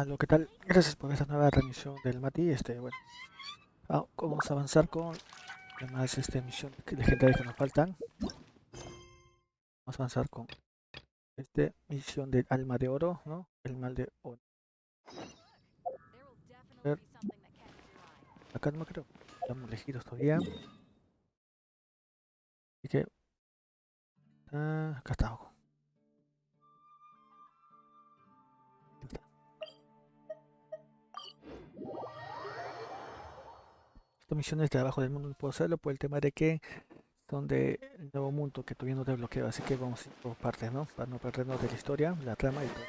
Lo que tal, gracias por esta nueva transmisión del Mati. Bueno, vamos a avanzar con además misiones legendarias que nos faltan. Vamos a avanzar con misión del alma de oro, ¿no? El mal de oro. A ver, acá no me creo. Estamos elegidos todavía. Así que acá está abajo. Estas misiones de abajo del mundo no puedo hacerlo por el tema de que son de nuevo mundo que todavía no desbloqueo, así que vamos a ir por partes, ¿no? Para no perdernos de la historia, la trama y todo.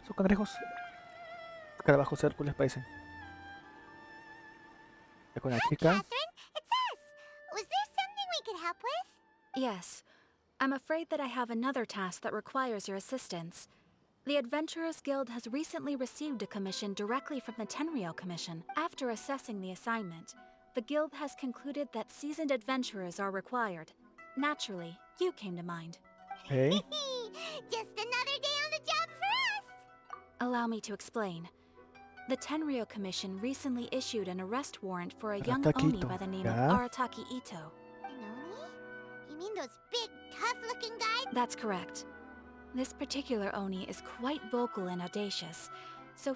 Son cangrejos. Escarabajos Hércules parecen. Ya con la chica. Catherine, it's us. Was there something we could help with? Yes. I'm afraid that I have another task that requires your assistance. The Adventurers Guild has recently received a commission directly from the Tenryou Commission. After assessing the assignment, the Guild has concluded that seasoned adventurers are required. Naturally, you came to mind. Hey. Just another day on the job for us. Allow me to explain. The Tenryou Commission recently issued an arrest warrant for a young Arataki Oni Itto, by the name of yeah. Arataki Itto. An Oni? You mean those big, tough-looking guys? That's correct. This particular Oni is quite vocal and audacious, so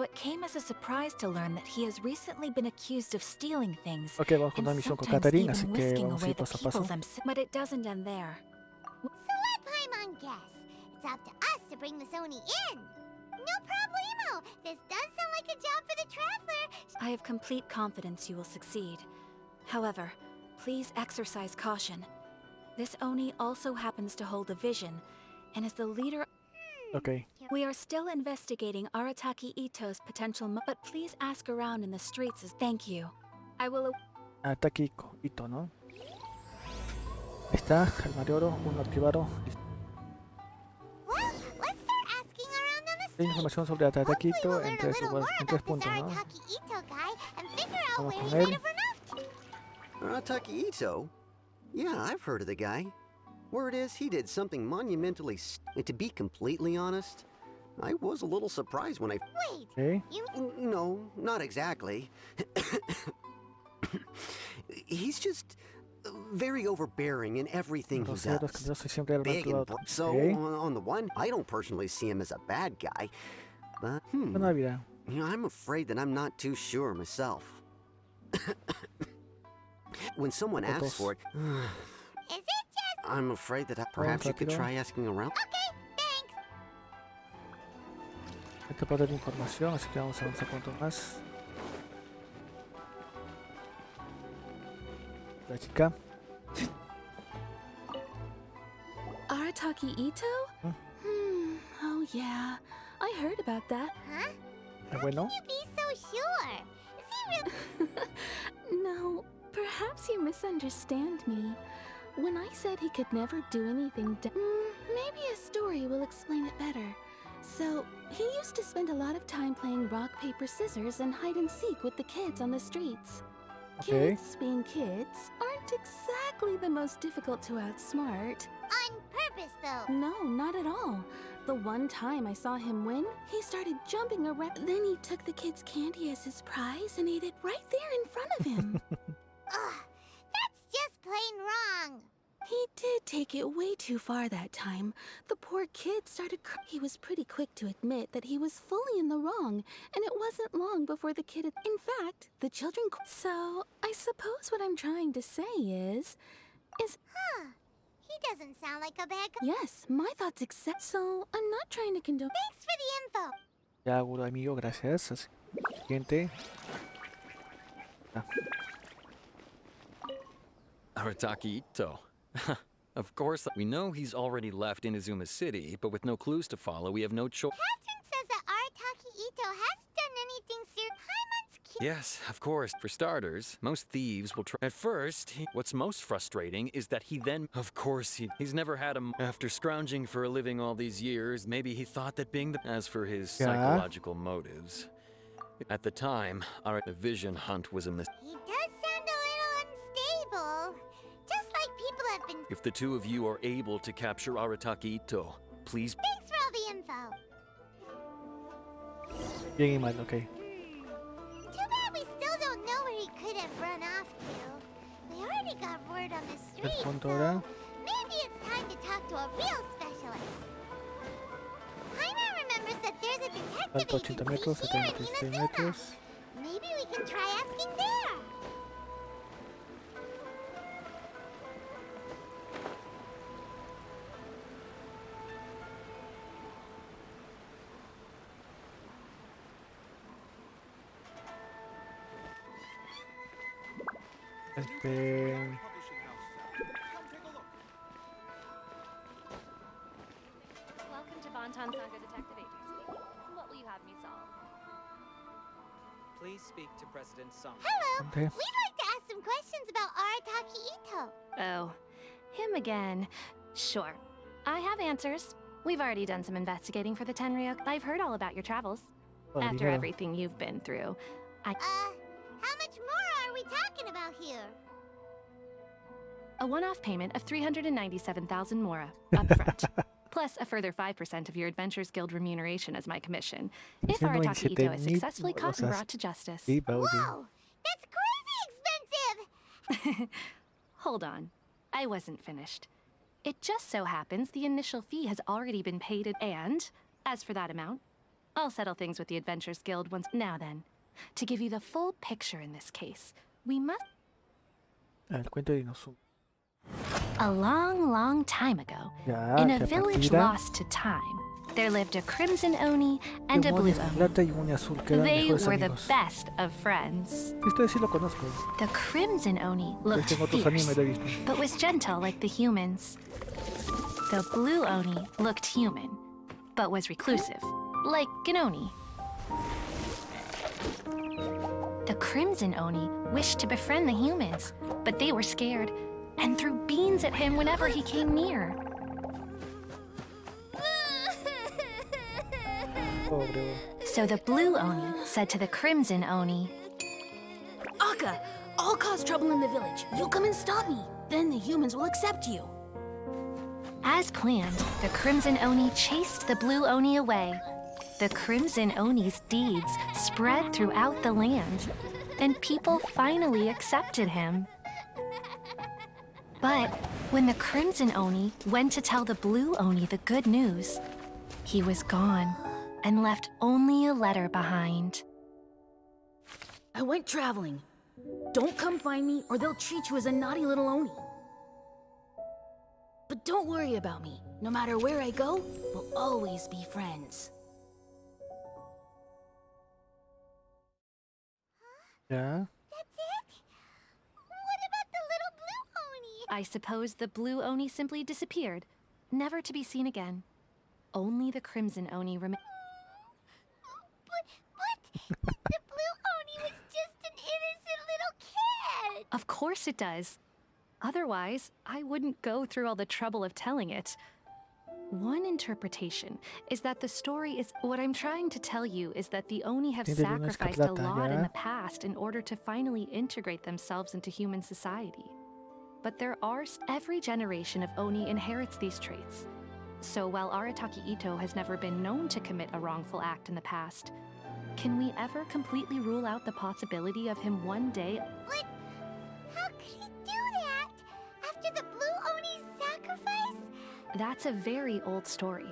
it came as a surprise to learn that he has recently been accused of stealing things, Ok, vamos con and una misión con sometimes Catherine, even así que whisking vamos a away ir the paso a people paso. themselves. But it doesn't end there. So let Paimon guess. It's up to us to bring this Oni in. No problemo. This does sound like a job for the Traveler. I have complete confidence you will succeed. However, please exercise caution. This Oni also happens to hold a vision, and is the leader. Ok, We are still investigating Arataki Itto's potential but please ask around in the streets as thank you. I will. Arataki Itto, ¿no? Ahí está, alma de oro, uno activado. Listo. Well, let's start asking around on the Hay street. información sobre Arataki Hopefully Itto we'll learn en a tres, little more en tres about this puntos, ¿no? Arataki Itto guy and figure out Vamos where con he might él. have run off to. Arataki Itto? Yeah, I've heard of the guy. Word is, he did something monumentally and to be completely honest, I was a little surprised when I... Wait, Ok, No, not exactly. He's just very overbearing in everything he groseros, does. candorosos y siempre alma Big and activado. so, Ok, on the one, I don't personally see him as a bad guy, but buena vida. I'm afraid that I'm not too sure myself. When someone asks for it, is it just... I'm afraid that perhaps you could rápido. try asking around. Okay, thanks. Esta parte de información, así que vamos a avanzar con otro más. La chica. Arataki Itto? Oh yeah, I heard about that. Huh? Bueno. You be so sure. Is he really... No, perhaps you misunderstand me. When I said he could never do anything maybe a story will explain it better. So, he used to spend a lot of time playing rock, paper, scissors and hide and seek with the kids on the streets. Okay. Kids, being kids, aren't exactly the most difficult to outsmart. On purpose, though. No, not at all. The one time I saw him win, he started jumping around. Then he took the kids' candy as his prize and ate it right there in front of him. Ugh, that's just plain wrong. He did take it way too far that time. The poor kid started He was pretty quick to admit that he was fully in the wrong, and it wasn't long before the kid In fact, the children So, I suppose what I'm trying to say is... Huh. He doesn't sound like a bad guy. Yes, my thoughts accept. So, I'm not trying to condone... Thanks for the info. Ya, Guru, amigo, gracias. Así, siguiente. Arataki Itto. Of course, we know he's already left Inazuma City, but with no clues to follow, we have no choice. Catherine says that Arataki Itto hasn't done anything serious. Paimon's cute. Yes, of course. For starters, most thieves will try. At first, what's most frustrating is that he then... Of course, he's never had a... After scrounging for a living all these years, maybe he thought that being the... As for his psychological motives... At the time, our vision hunt was a mistake. He does sound a little unstable. Just like people have been... If the two of you are able to capture Arataki Itto, please... Thanks for all the info. Bien y mal, ok. Too bad we still don't know where he could have run off to. We already got word on the street, El punto so ahora. maybe it's time to talk to a real specialist. Jaime remembers that there's a detective Salto 80 metros, agency here in 76 Inazuma. metros. Maybe we can try asking there. Welcome to Bonton Saga Detective Agency. What will you have me solve? Please speak to President Sung. Hello. Okay. We'd like to ask some questions about Arataki Itto. Oh, him again. Sure. I have answers. We've already done some investigating for the Tenryok. I've heard all about your travels. Oh, After dinero. everything you've been through. How much more are we talking about here? A one-off payment of 397,000 mora upfront. Plus a further 5% of your Adventurers Guild remuneration as my commission. If Arataki Itto is successfully caught and brought to justice. Sí, Baudi. Whoa, that's crazy expensive! Hold on. I wasn't finished. It just so happens the initial fee has already been paid, and, as for that amount, I'll settle things with the Adventurers Guild once. Now then, to give you the full picture in this case, we must. El cuento de Inosuke. A long, long time ago, Ya, in a que village partida. lost to time, there lived a crimson oni and a blue Demonios oni. plata y un azul que eran They mejores were the amigos. best of friends. Esto sí lo conozco. The crimson oni looked Este en otros animes fierce, lo he visto. but was gentle like the humans. The blue oni looked human, but was reclusive, like an oni. The crimson oni wished to befriend the humans, but they were scared and threw beans at him whenever he came near. Pobre. So the blue oni said to the crimson oni, Akka, I'll cause trouble in the village. You come and stop me. Then the humans will accept you. as planned, the crimson oni chased the blue oni away. The crimson oni's deeds spread throughout the land, and people finally accepted him. But when the crimson oni went to tell the blue oni the good news, he was gone and left only a letter behind. I went traveling. Don't come find me or they'll treat you as a naughty little oni. But don't worry about me. No matter where I go, we'll always be friends. Ya. That's it? What about the little blue oni? I suppose the blue oni simply disappeared, never to be seen again. Only the crimson oni remained. But the blue oni was just an innocent little kid. Of course it does. Otherwise, I wouldn't go through all the trouble of telling it. One interpretation is that the story is... What I'm trying to tell you is that the Oni have Tiene una sacrificed a escarlata, lot in ya. the past in order to finally integrate themselves into human society. But there are... Every generation of Oni inherits these traits. So while Arataki Itto has never been known to commit a wrongful act in the past, can we ever completely rule out the possibility of him one day... But how could he do that? After the blue oni's sacrifice? That's a very old story.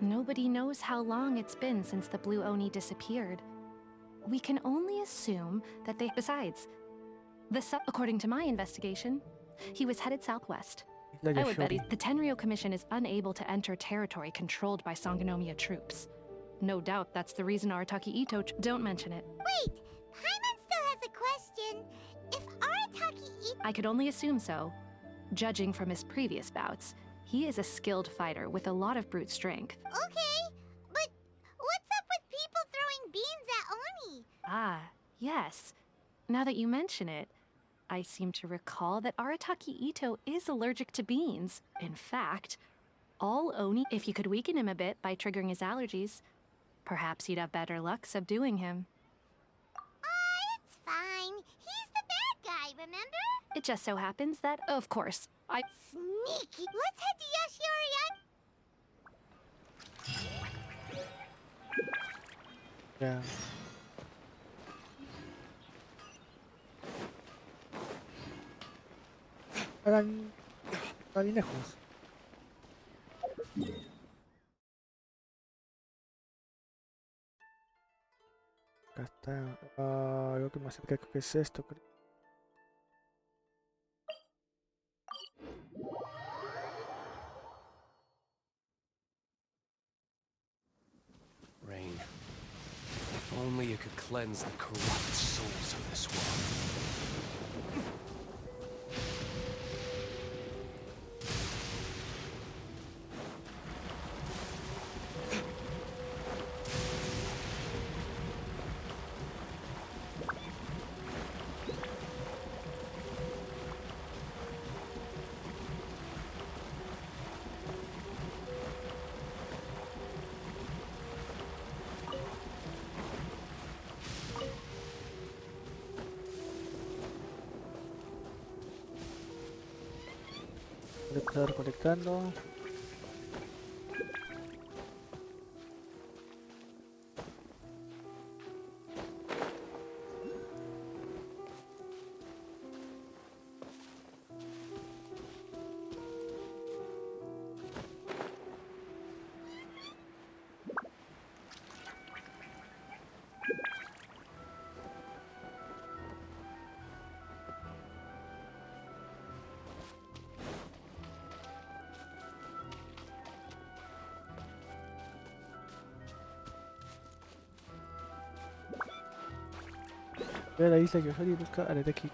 Nobody knows how long it's been since the Blue Oni disappeared. We can only assume that they... Besides, according to my investigation, he was headed southwest. Isla de I would bet Shori. the Tenryou Commission is unable to enter territory controlled by Sangonomiya troops. No doubt that's the reason Arataki Itto... Don't mention it. Wait, Paimon still has a question. If Arataki Itto... I could only assume so. Judging from his previous bouts, he is a skilled fighter with a lot of brute strength. Okay, but what's up with people throwing beans at Oni? Ah, yes. Now that you mention it, I seem to recall that Arataki Itto is allergic to beans. In fact, all Oni, if you could weaken him a bit by triggering his allergies, perhaps you'd have better luck subduing him. It's fine. He's the bad guy, remember? It just so happens that, of course, Sneaky. Let's head to Yoshiorian. Ya. Hagan bien lejos. Acá está. Lo que más cerca creo que es esto, creo. Rain. If only you could cleanse the corrupt souls of this world. Voy a empezar recolectando. Ve a la isla que soy y busca a la de aquí.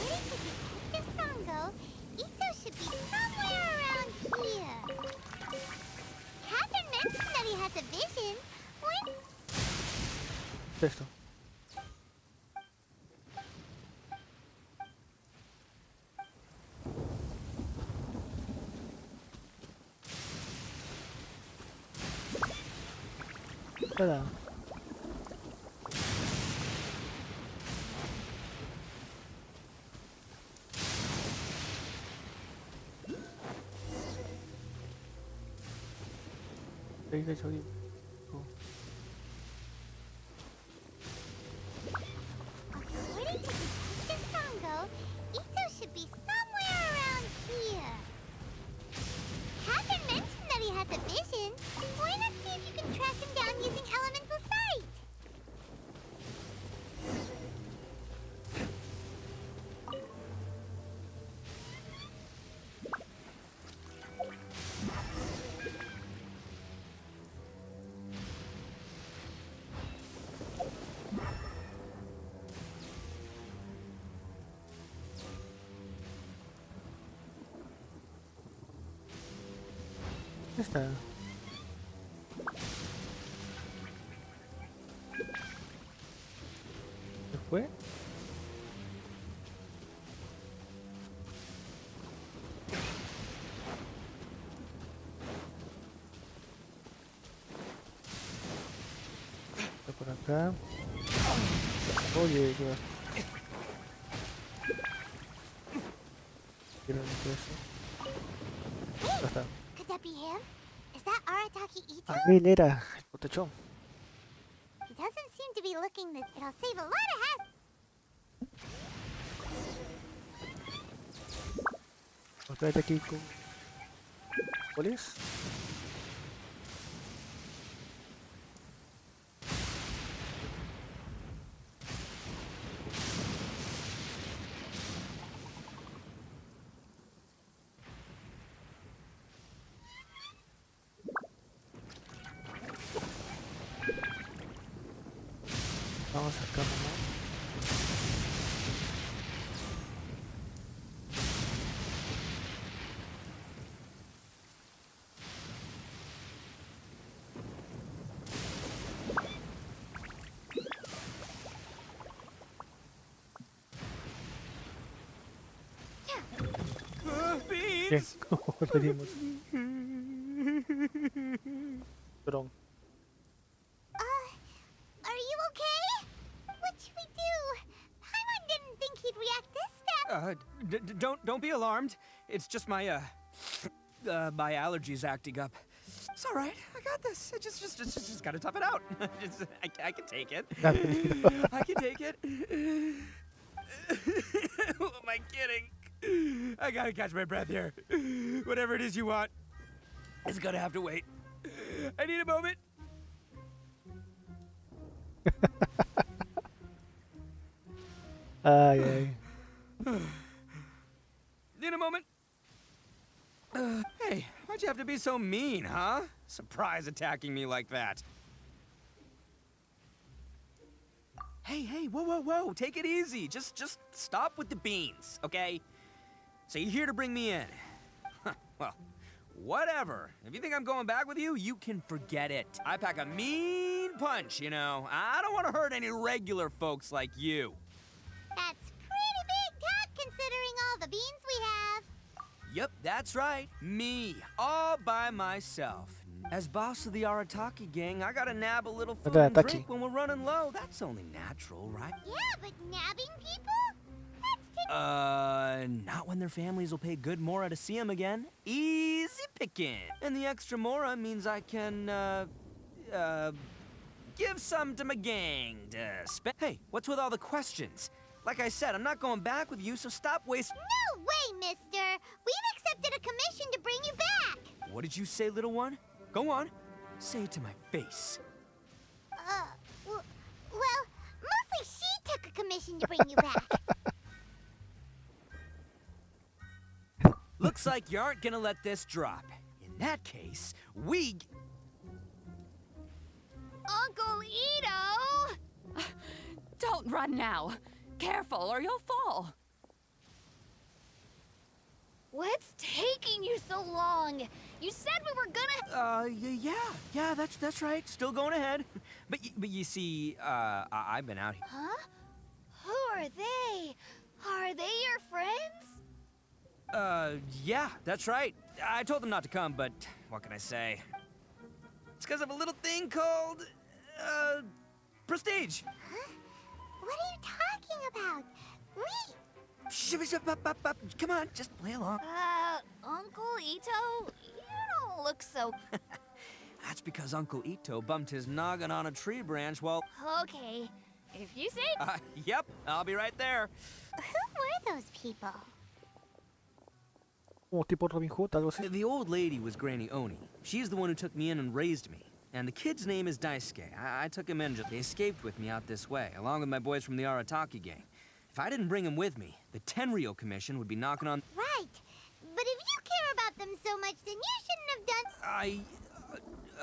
According to Detective Sango, Itto should be somewhere around here. Catherine mentioned that he has a vision. When? Esto. Espera. Ahí le soy. According to Detective Sango, Itto should be somewhere around here. Catherine mentioned that he has a vision. Why not see if you can track him down using elemental sight? Está. ¿Se fue? Está por acá. Oye, yo. Quiero eso. Ya está. Could that be him? Is that Arataki Itto? Aquel era el potachón. He doesn't seem to be looking that it'll save a lot of hassle. Espérate aquí con. ¿Cuál es? Vamos a sacar uno. Bien, como pedimos. Perdón. Are you okay? What should we do? Paimon didn't think he'd react this fast. Don't be alarmed. It's just my my allergies acting up. It's all right. I got this. Just gotta tough it out. I can take it. I can take it. Who am I kidding? I gotta catch my breath here. Whatever it is you want, it's gonna have to wait. I need a moment. Ay, ay. Need a moment. Hey, why'd you have to be so mean, huh? Surprise attacking me like that. Hey, whoa. Take it easy. Just stop with the beans, okay? So you're here to bring me in. Well, whatever. If you think I'm going back with you, you can forget it. I pack a mean punch, you know. I don't want to hurt any regular folks like you. That's pretty big talk considering all the beans we have. Yep, that's right. Me, all by myself. As boss of the Arataki gang, I gotta nab a little food and drink when we're running low. That's only natural, right? Yeah, but nabbing people? That's Not when their families will pay good mora to see them again. Easy picking. And the extra mora means I can, give some to my gang to spend. Hey, what's with all the questions? Like I said, I'm not going back with you, so stop wasting. No way, mister. We've accepted a commission to bring you back. What did you say, little one? Go on. Say it to my face. Well, mostly she took a commission to bring you back. Looks like you aren't gonna let this drop. In that case, we... Uncle Itto! Don't run now. Careful or you'll fall. What's taking you so long? You said we were gonna... Yeah, that's right. Still going ahead. But you see, I've been out here. Huh? Who are they? Are they your friends? Yeah, that's right. I told them not to come, but what can I say? It's because of a little thing called, prestige. Huh? What are you talking about? Come on, just play along. Uncle Itto? You don't look so... That's because Uncle Itto bumped his noggin on a tree branch while... Okay, if you say... Yep, I'll be right there. Who were those people? Como tipo Robin Hood, algo así. The old lady was Granny Oni. She's the one who took me in and raised me. And the kid's name is Daisuke. I took him in. They escaped with me out this way, along with my boys from the Arataki gang. If I didn't bring him with me, the Tenryou Commission would be knocking on... Right. But if you care about them so much, then you shouldn't have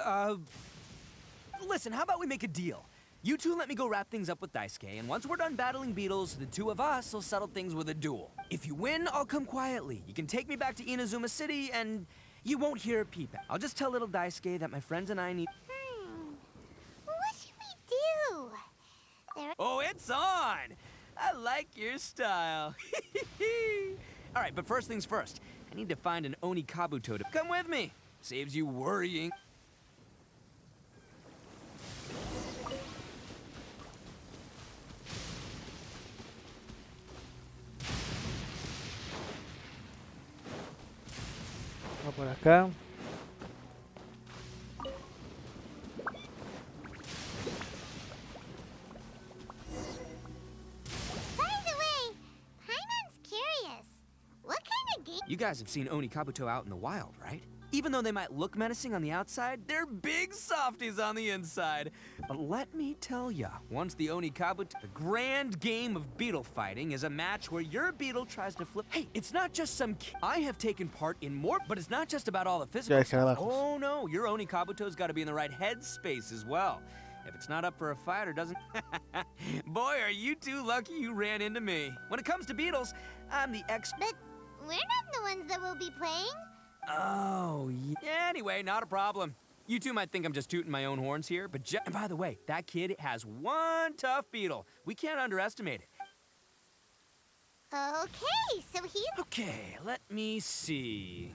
done... Listen, how about we make a deal? You two let me go wrap things up with Daisuke, and once we're done battling beetles, the two of us will settle things with a duel. If you win, I'll come quietly. You can take me back to Inazuma City, and you won't hear a peep. I'll just tell little Daisuke that my friends and I need... What should we do? Oh, it's on! I like your style. All right, but first things first. I need to find an Oni Kabuto to come with me. Saves you worrying. Vamos por acá. By the way, Paimon's curious. What kind of game? You guys have seen Oni Kabuto out in the wild, right? Even though they might look menacing on the outside, they're big softies on the inside. But let me tell ya, once the Oni Kabuto, the grand game of beetle fighting is a match where your beetle tries to flip. Hey, it's not just some I have taken part in more, but it's not just about all the physical stuff. Oh no, your Oni Kabuto's got to be in the right headspace as well. If it's not up for a fight or doesn't... Boy, are you two lucky you ran into me. When it comes to beetles, I'm the But we're not the ones that will be playing. Oh, yeah. Anyway, not a problem. You two might think I'm just tooting my own horns here, but and by the way, that kid has one tough beetle. We can't underestimate it. Okay, so he... Okay, let me see.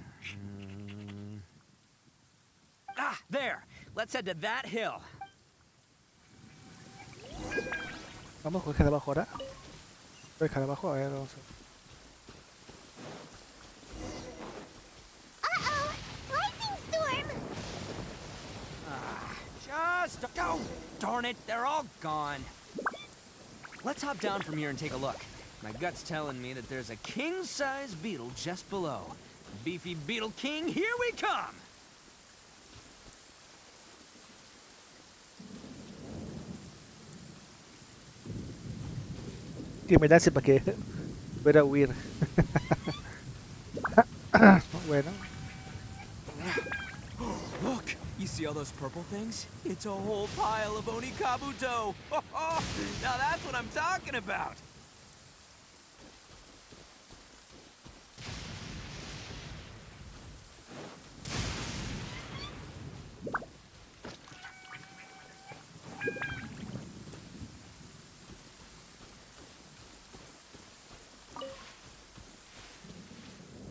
Ah, there. Let's head to that hill. Vamos con el escarabajo ahora. El escarabajo, a ver, vamos a ver. Uh-oh! Lightning storm! Just... Oh, darn it, they're all gone. Let's hop down from here and take a look. My gut's telling me that there's a king-size beetle just below. Beefy Beetle King, here we come! Que me lance para que pueda huir. Bueno. Look, you see all those purple things? It's a whole pile of Onikabuto. Now that's what I'm talking about.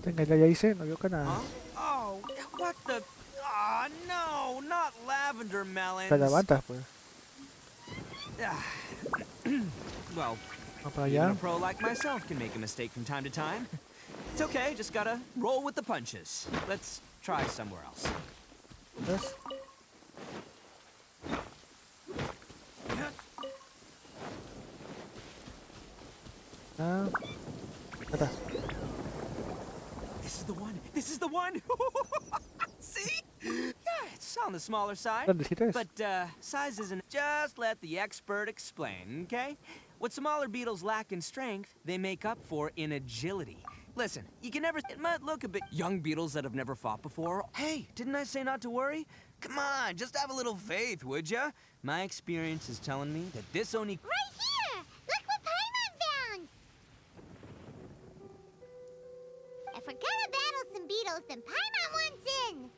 Tenga, ya hice, no veo que nada. Huh? Oh, what the... Ah, no, not lavender melons. Te levantas, pues. Well, Vamos para even allá. a pro like myself can make a mistake from time to time. It's okay, just gotta roll with the punches. Let's try somewhere else. ¿Ves? Ah. Acá. This is the one. This is the one. See? Yeah, it's on the smaller side. ¿Dónde es? But size isn't. Just let the expert explain, okay? What smaller beetles lack in strength, they make up for in agility. Listen, you can never. It might look a bit. Young beetles that have never fought before. Hey, didn't I say not to worry? Come on, just have a little faith, would ya? My experience is telling me that this only. Right here! Look what Paimon found! If we're gonna battle some beetles, then Paimon wants in!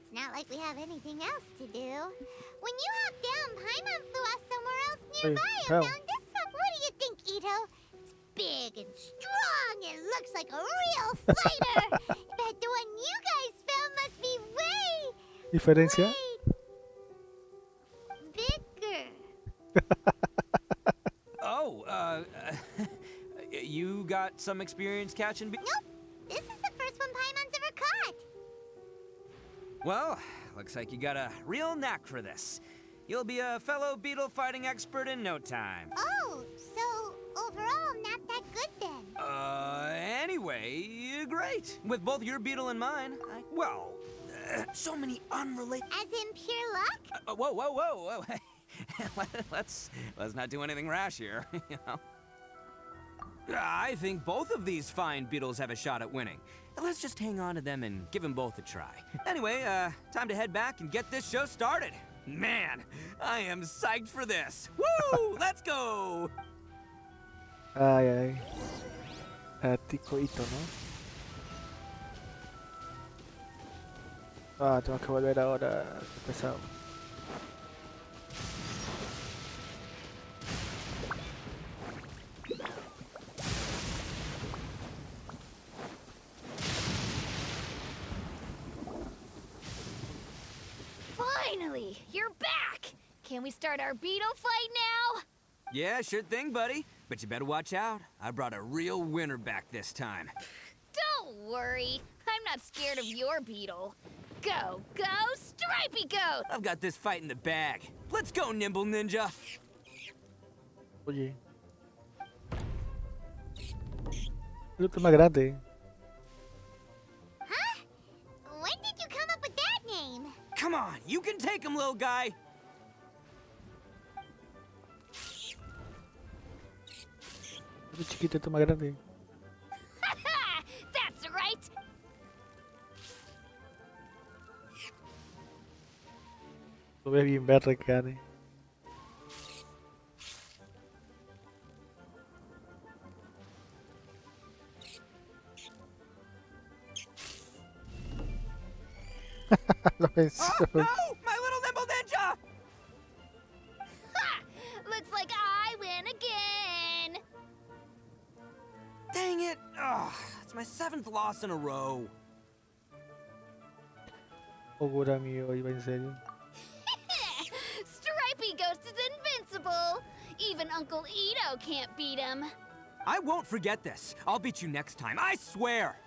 It's not like we have anything else to do. When you hopped down, Paimon flew off somewhere else nearby and wow. found this one. What do you think, Itto? It's big and strong and looks like a real fighter! Bet the one you guys found must be ¿Diferencia? bigger. Oh, you got some experience catching Nope, this is the first one Paimon's ever caught. Well, looks like you got a real knack for this. You'll be a fellow beetle fighting expert in no time. Oh, so overall not that good then. Anyway, great. With both your beetle and mine, so many unrelated. As in pure luck? Whoa. let's not do anything rash here, you know. I think both of these fine beetles have a shot at winning. Let's just hang on to them and give them both a try. Anyway, time to head back and get this show started. Man, I am psyched for this. Woo! Let's go! Ay. Tico Itto, ¿no? Ah, tengo que volver ahora. Qué pesado. Finally, you're back! Can we start our beetle fight now? Yeah, sure thing, buddy. But you better watch out. I brought a real winner back this time. Don't worry, I'm not scared of your beetle. Go, Stripey Goat! I've got this fight in the bag. Let's go, Nimble Ninja. Oye. El otro más grande. Huh? When did you come up with that name? Come on, you can take him, little guy. El chiquito, el más grande. That's right! Lo ves bien verde, cane. Lo venció. Oh, no! My little nimble ninja! Ha! Looks like I win again. Dang it! Ugh, it's my 7th loss in a row. Ogura mío, iba en serio. Stripey Ghost is invincible. Even Uncle Itto can't beat him. I won't forget this. I'll beat you next time, I swear!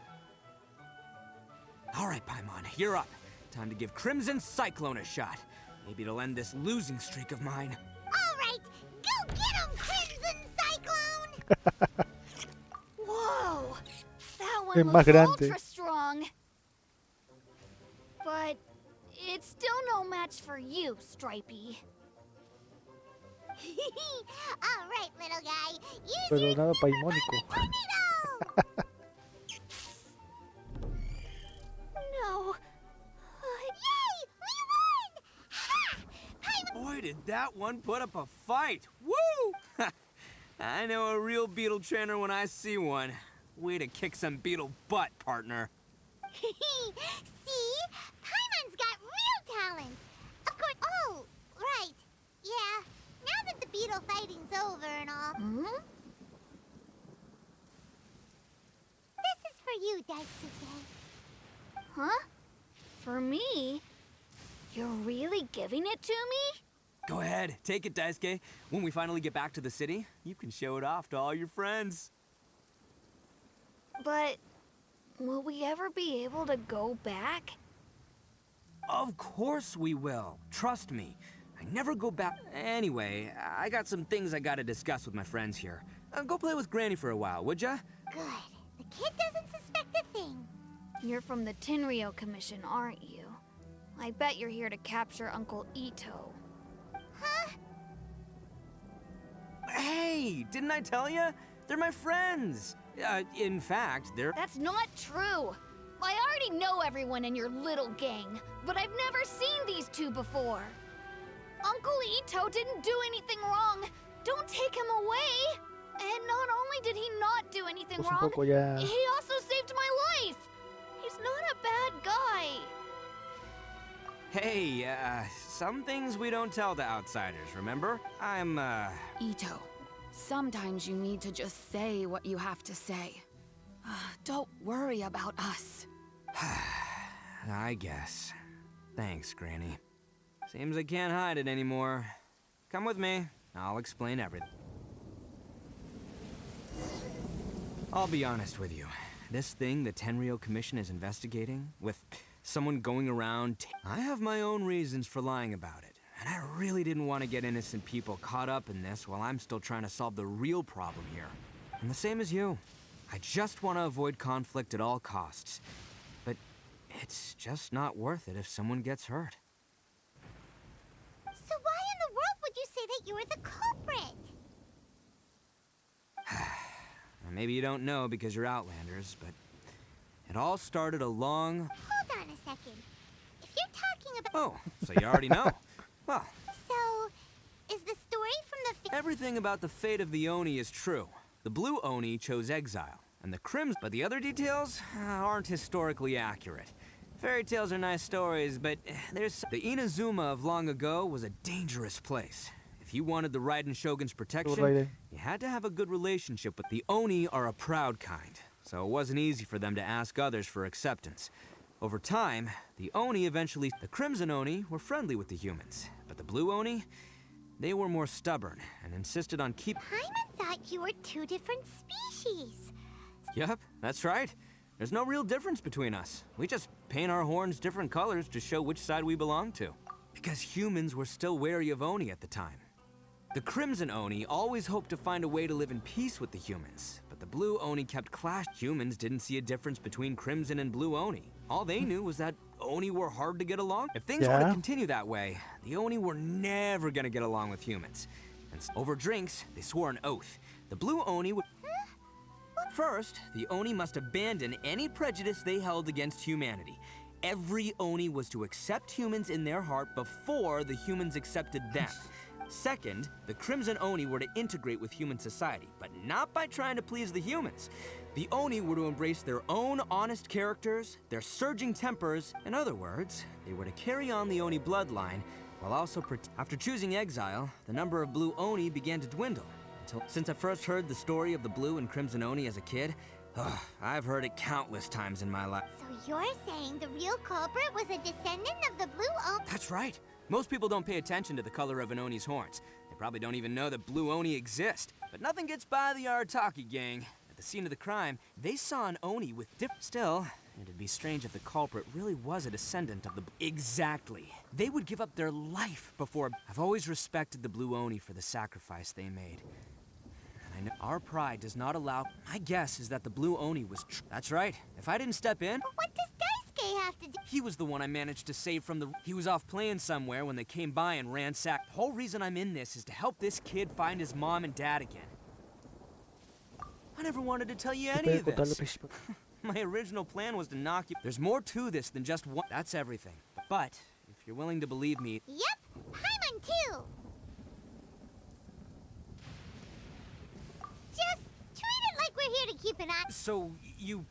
Alright, Paimon, you're up. Time to give Crimson Cyclone a shot. Maybe it'll end this losing streak of mine. Alright, go get him, Crimson Cyclone! Whoa! That Es one más looks grande. ultra strong. But it's still no match for you, Stripey. Alright, little guy. Use Pero your nada super paimónico. tornado! No. Yay! We won! Ha! Paimon Boy, did that one put up a fight! Woo! I know a real beetle trainer when I see one. Way to kick some beetle butt, partner. See? Paimon's got real talent. Of course. Oh, right. Yeah. Now that the beetle fighting's over and all. Hmm? This is for you, Daisuke. Huh? For me? You're really giving it to me? Go ahead, take it, Daisuke. When we finally get back to the city, you can show it off to all your friends. But will we ever be able to go back? Of course we will. Trust me. I never go back. Anyway, I got some things I gotta discuss with my friends here. Go play with Granny for a while, would ya? Good. The kid doesn't suspect a thing. You're from the Tenryou Commission, aren't you? I bet you're here to capture Uncle Itto. Huh? Hey, didn't I tell ya? They're my friends. In fact, they're... That's not true! I already know everyone in your little gang, but I've never seen these two before. Uncle Itto didn't do anything wrong. Don't take him away. And not only did he not do anything Pues un wrong, poco ya. he also saved my life. He's not a bad guy. Hey, some things we don't tell to outsiders, remember? I'm, Itto, sometimes you need to just say what you have to say. Don't worry about us. I guess. Thanks, Granny. Seems I can't hide it anymore. Come with me. I'll explain everything. I'll be honest with you. This thing the Tenryou Commission is investigating, with someone going around... I have my own reasons for lying about it. And I really didn't want to get innocent people caught up in this while I'm still trying to solve the real problem here. I'm the same as you. I just want to avoid conflict at all costs. But it's just not worth it if someone gets hurt. So why in the world would you say that you were the culprit? Maybe you don't know because you're Outlanders, but it all started a long... Hold on a second. If you're talking about... Oh, so you already know. Well, So, is the story from the... everything about the fate of the Oni is true. The blue Oni chose exile, and the Crimson... But the other details aren't historically accurate. Fairy tales are nice stories, but there's... The Inazuma of long ago was a dangerous place. If you wanted the Raiden Shogun's protection, you had to have a good relationship with the Oni are a proud kind, so it wasn't easy for them to ask others for acceptance. Over time, the Oni eventually... The Crimson Oni were friendly with the humans, but the Blue Oni, they were more stubborn and insisted on keep... Paimon thought you were two different species. Yep, that's right. There's no real difference between us. We just paint our horns different colors to show which side we belong to. Because humans were still wary of Oni at the time. The Crimson Oni always hoped to find a way to live in peace with the humans, but the Blue Oni kept clash. Humans didn't see a difference between Crimson and Blue Oni. All they knew was that Oni were hard to get along. If things were to continue that way, the Oni were never gonna get along with humans. And over drinks, they swore an oath. The Blue Oni would... First, the Oni must abandon any prejudice they held against humanity. Every Oni was to accept humans in their heart before the humans accepted them. Second, the Crimson Oni were to integrate with human society, but not by trying to please the humans. The Oni were to embrace their own honest characters, their surging tempers. In other words, they were to carry on the Oni bloodline, while also after choosing exile, the number of Blue Oni began to dwindle. Since I first heard the story of the Blue and Crimson Oni as a kid, I've heard it countless times in my life. So you're saying the real culprit was a descendant of the Blue Oni? That's right. Most people don't pay attention to the color of an Oni's horns. They probably don't even know that Blue Oni exist. But nothing gets by the Arataki gang. At the scene of the crime, they saw an Oni with Still, it'd be strange if the culprit really was a descendant of the... Exactly. They would give up their life before... I've always respected the Blue Oni for the sacrifice they made. And I know our pride does not allow... My guess is that the Blue Oni was... That's right. If I didn't step in... But what does Daisuke have to do? He was the one I managed to save from the... He was off playing somewhere when they came by and ransacked. The whole reason I'm in this is to help this kid find his mom and dad again. I never wanted to tell you any of this. My original plan was to knock you... There's more to this than just one... That's everything. But, if you're willing to believe me... Yep, Paimon too! Just treat it like we're here to keep an eye... So, you...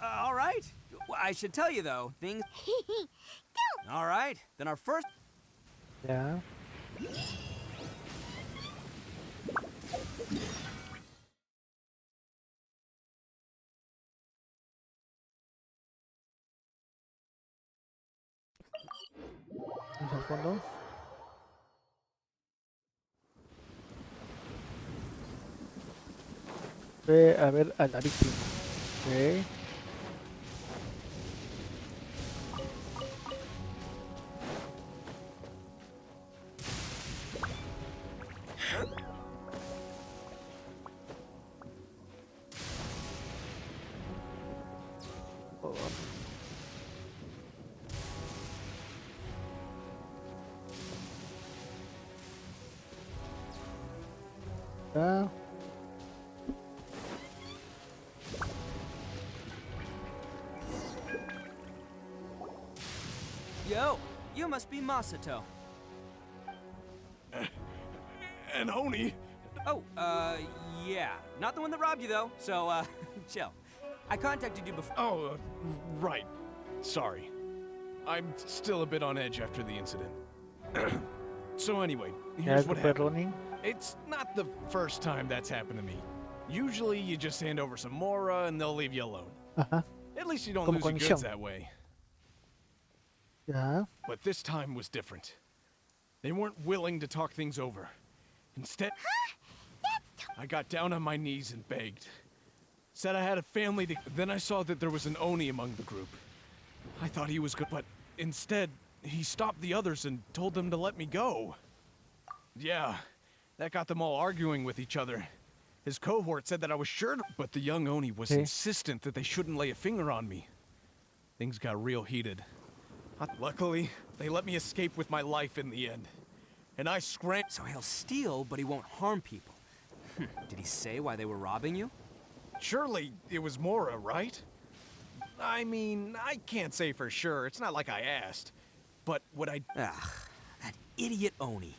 all right. I should tell you, though, things... Don't! All right, then our first... Ya. Vamos al fondo. Ve a ver a la víctima. Ok. Ah. Yo, you must be Masato. An Oni? Oh, yeah. Not the one that robbed you, though, so, chill. I contacted you before. Oh, right. Sorry. I'm still a bit on edge after the incident. So anyway, here's what happened. It's not the first time that's happened to me. Usually you just hand over some Mora and they'll leave you alone. At least you don't lose your goods that way. Yeah. But this time was different. They weren't willing to talk things over. Instead, I got down on my knees and begged. Said I had a family to... Then I saw that there was an Oni among the group. I thought he was good, but instead, he stopped the others and told them to let me go. Yeah, that got them all arguing with each other. His cohort said that I was sure to... But the young Oni was insistent that they shouldn't lay a finger on me. Things got real heated. Luckily, they let me escape with my life in the end. And I scrambled... So he'll steal, but he won't harm people. Did he say why they were robbing you? Surely it was Mora, right? I mean, I can't say for sure. It's not like I asked. But what I... Ugh, that idiot Oni.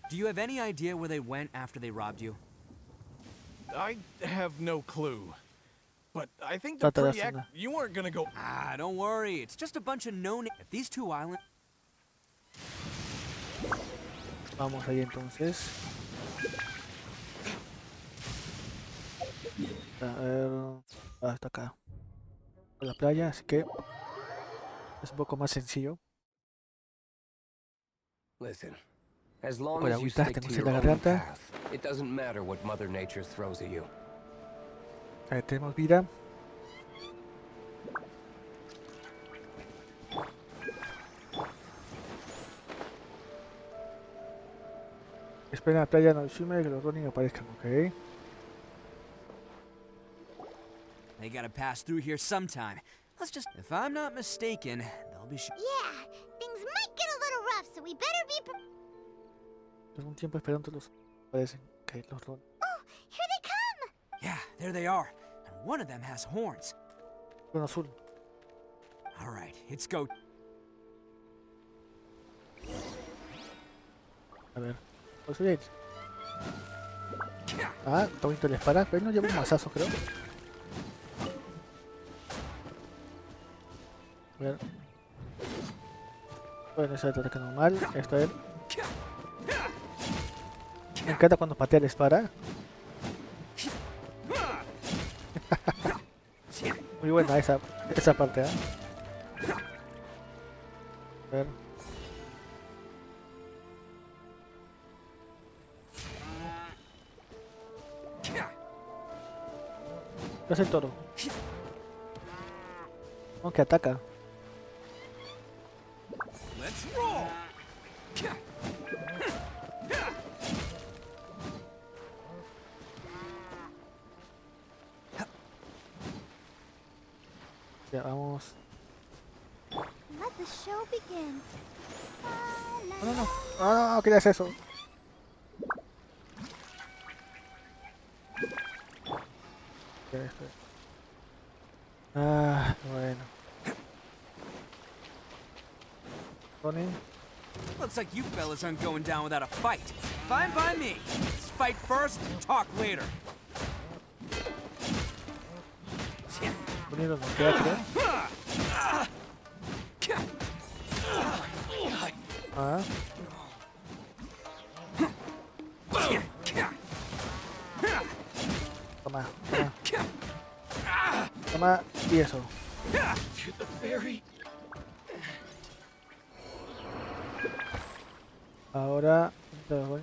Do you have any idea where they went after they robbed you? I have no clue. But I think they're pretty You weren't gonna go... Ah, don't worry. It's just a bunch of no-names. If these two islands... Vamos ahí entonces. A ver... hasta acá. A la playa, así que... es un poco más sencillo. Listen, as long Con as you agüita, stick to tenemos en your la own garganta. path, it doesn't matter what Mother Nature throws at you. Ahí tenemos vida. Espera en la playa no sume que los Ronin aparezcan, ok. They gotta pass through here sometime. Let's just... If I'm not mistaken, they'll be... Yeah, things might get a little rough, so we better be... Algún tiempo esperando los aparecen, ok, los Ronin. Oh, here they come! Yeah, there they are. And one of them has horns. Con azul. All right, let's go. A ver. ¿Puedo subir? Ah, está bonito la espada. Pero no lleva un mazazo, creo. A ver. Bueno, ese es el ataque normal. Esto es. Me encanta cuando patea la espada. Muy buena esa parte, ¿eh? A ver. ¿Qué hace el toro? No, que ataca. Ya, vamos. Let the show begin. No, no, no, no, querías eso. Ya, esto es. Ah, bueno. Running. Looks like you fellas aren't going down without a fight. Fine by me. Let's fight first, talk later. Unido nos queda, creo. Ah. Toma, toma. Toma, y eso. Ahora,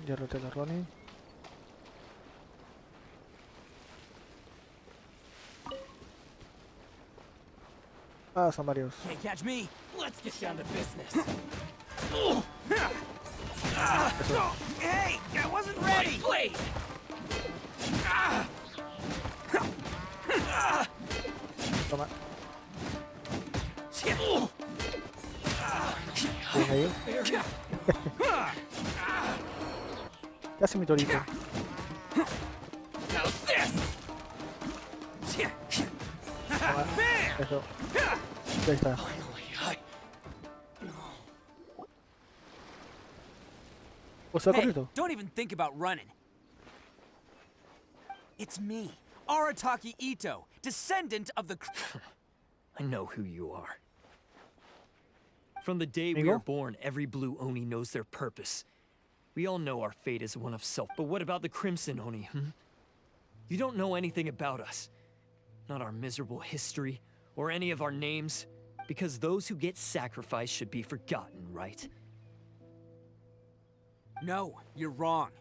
ya roté los Ronin. Ah, son varios. Can't catch me. Let's get down to business. Hey, I wasn't ready. Toma. Bien ahí. Casi mi torito. Toma. Eso. Ahí está. ¿O está Hey, corriendo? don't even think about running. It's me, Arataki Itto, descendant of the... I know who you are. From the day we Amigo? are born, every blue Oni knows their purpose. We all know our fate is one of self, but what about the Crimson Oni, You don't know anything about us. Not our miserable history, or any of our names. Because those who get sacrificed should be forgotten, right? No, you're wrong.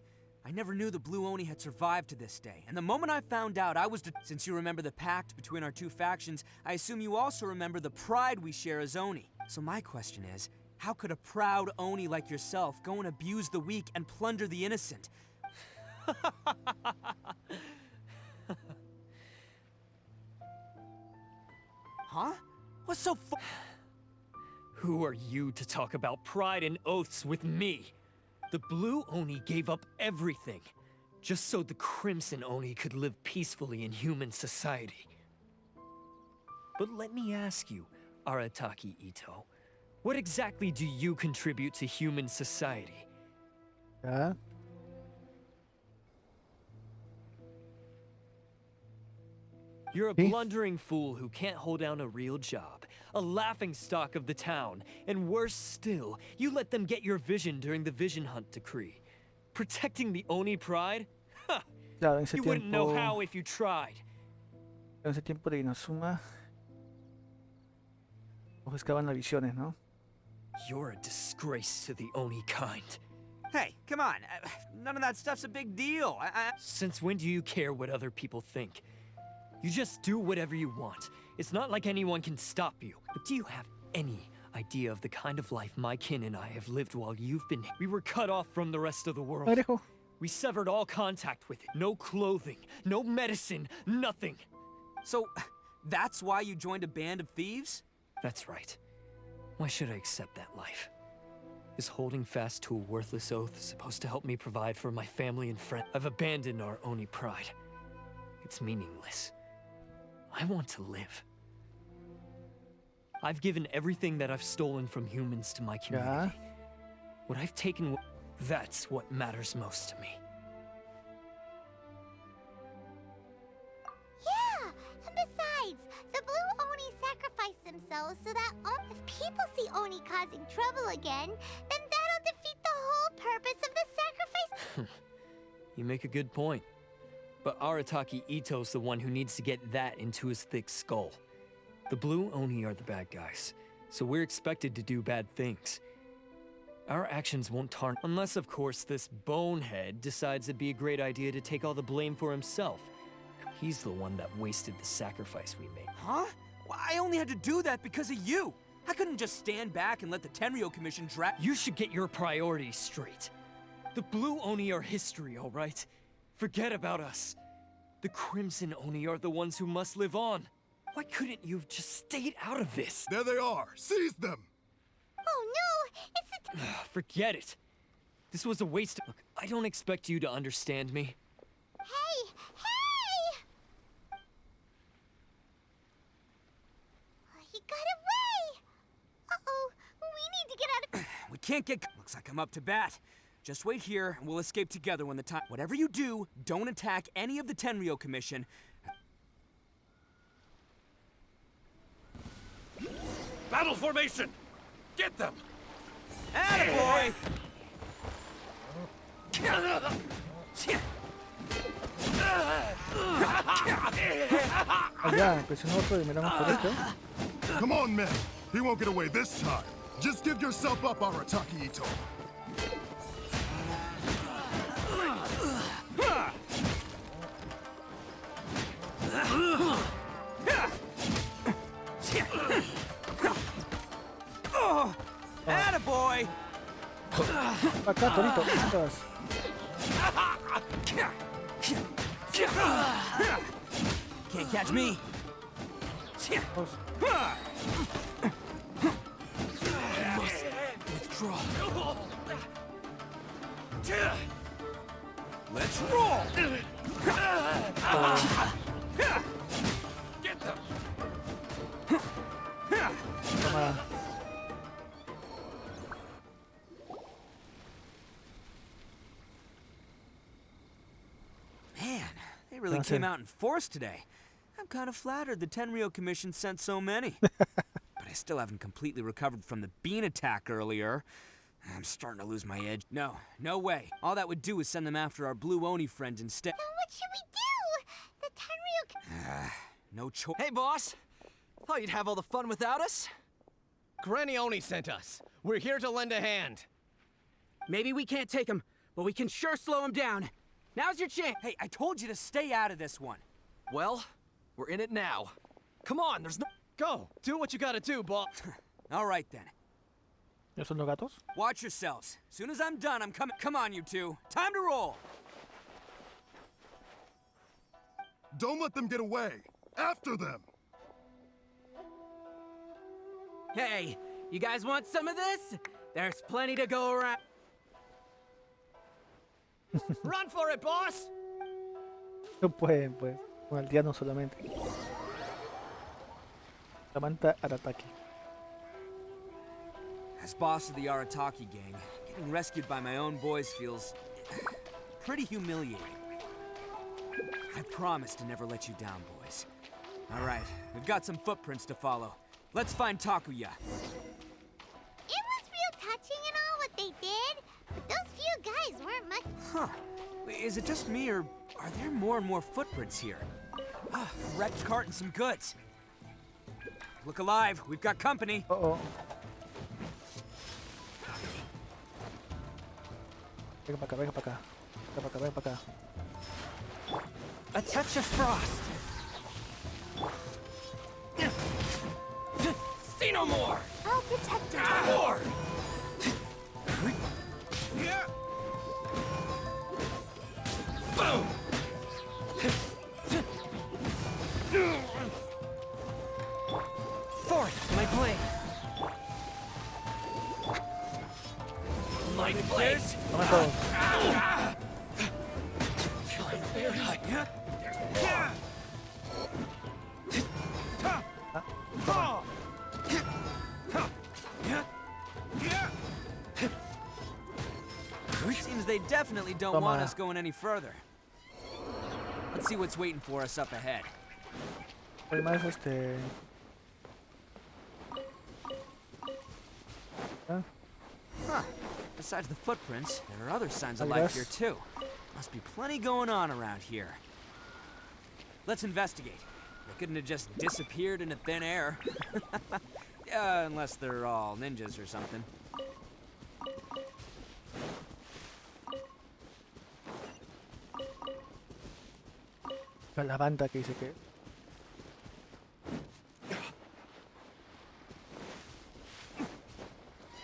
I never knew the Blue Oni had survived to this day, and the moment I found out, I was Since you remember the pact between our two factions, I assume you also remember the pride we share as Oni. So my question is, how could a proud Oni like yourself go and abuse the weak and plunder the innocent? Huh? What's so fu- Who are you to talk about pride and oaths with me? The Blue Oni gave up everything, just so the Crimson Oni could live peacefully in human society. But let me ask you, Arataki Itto, what exactly do you contribute to human society? Ya. You're a ¿Sí? blundering fool who can't hold down a real job, a laughingstock of the town, and worse still, you let them get your vision during the Vision Hunt decree. Protecting the Oni pride? Ha! Claro, en ese You wouldn't know tiempo. how if you tried. En ese tiempo de Inazuma. Buscaban las visiones, ¿no? You're a disgrace to the Oni kind. Hey, come on. None of that stuff's a big deal. Since when do you care what other people think? You just do whatever you want. It's not like anyone can stop you. But do you have any idea of the kind of life my kin and I have lived while you've been... We were cut off from the rest of the world. Dejo. We severed all contact with it. No clothing, no medicine, nothing. So, that's why you joined a band of thieves? That's right. Why should I accept that life? Is holding fast to a worthless oath supposed to help me provide for my family and friends? I've abandoned our Oni pride. It's meaningless. I want to live. I've given everything that I've stolen from humans to my community. What I've taken... That's what matters most to me. Yeah, and besides, the Blue Oni sacrificed themselves so that if people see Oni causing trouble again, then that'll defeat the whole purpose of the sacrifice. You make a good point. But Arataki Itto's the one who needs to get that into his thick skull. The Blue Oni are the bad guys, so we're expected to do bad things. Our actions won't tarnish, unless of course this bonehead decides it'd be a great idea to take all the blame for himself. He's the one that wasted the sacrifice we made. Huh? Well, I only had to do that because of you. I couldn't just stand back and let the Tenryou Commission drag. You should get your priorities straight. The Blue Oni are history, all right? Forget about us. The Crimson Oni are the ones who must live on. Why couldn't you have just stayed out of this? There they are. Seize them. Oh no, it's a... Forget it. This was a waste. Look, I don't expect you to understand me. Hey! Hey! He got away! Uh-oh, we need to get out of... We can't get... Looks like I'm up to bat. Just wait here, and we'll escape together when the time... Whatever you do, don't attack any of the Tenryou Commission. Battle formation! Get them! Attaboy! Allá, presionó otro y miramos por esto. Come on, men. He won't get away this time. Just give yourself up, Arataki Itto. Attaboy! Acá, Torito, ¿dónde vas? Can't catch me. Vamos. I must withdraw. Let's roll! Get them! Toma. Man, they really came out in force today. I'm kind of flattered the Tenryou Commission sent so many. But I still haven't completely recovered from the bean attack earlier. I'm starting to lose my edge. No way. All that would do is send them after our Blue Oni friend instead. Then what should we do? The Tenryou... No choice. Hey, boss! Thought you'd have all the fun without us? Granny Oni sent us. We're here to lend a hand. Maybe we can't take him, but we can sure slow him down. Now's your chance. Hey, I told you to stay out of this one. Well, we're in it now. Come on, there's no... Go! Do what you gotta do, boss. All right, then. ¿Esos son los gatos? Watch yourselves. Soon as I'm done, I'm coming. Come on, you two. Time to roll. Don't let them get away. After them. Hey, you guys want some of this? There's plenty to go around. Run for it, boss! No pueden, pues. Con aldeanos solamente. Samantha Arataki. As boss of the Arataki gang, getting rescued by my own boys feels pretty humiliating. I promise to never let you down, boys. All right, we've got some footprints to follow. Let's find Takuya. It was real touching and all what they did, but those few guys weren't much... Huh. Is it just me, or are there more and more footprints here? A wrecked cart and some goods. Look alive, we've got company. Uh-oh. Venga para acá, venga para acá. Venga para acá, venga para acá. A touch of frost. See no more! I'll protect her. More! Boom! Forth, my blade. My blade! Toma todos. Feeling very hot. they definitely don't Toma. want us going any further. Let's see what's waiting for us up ahead. Además, Huh. Besides the footprints, there are other signs of life here too. Must be plenty going on around here. Let's investigate. They couldn't have just disappeared into thin air. Unless they're all ninjas or something. la banda que dice que...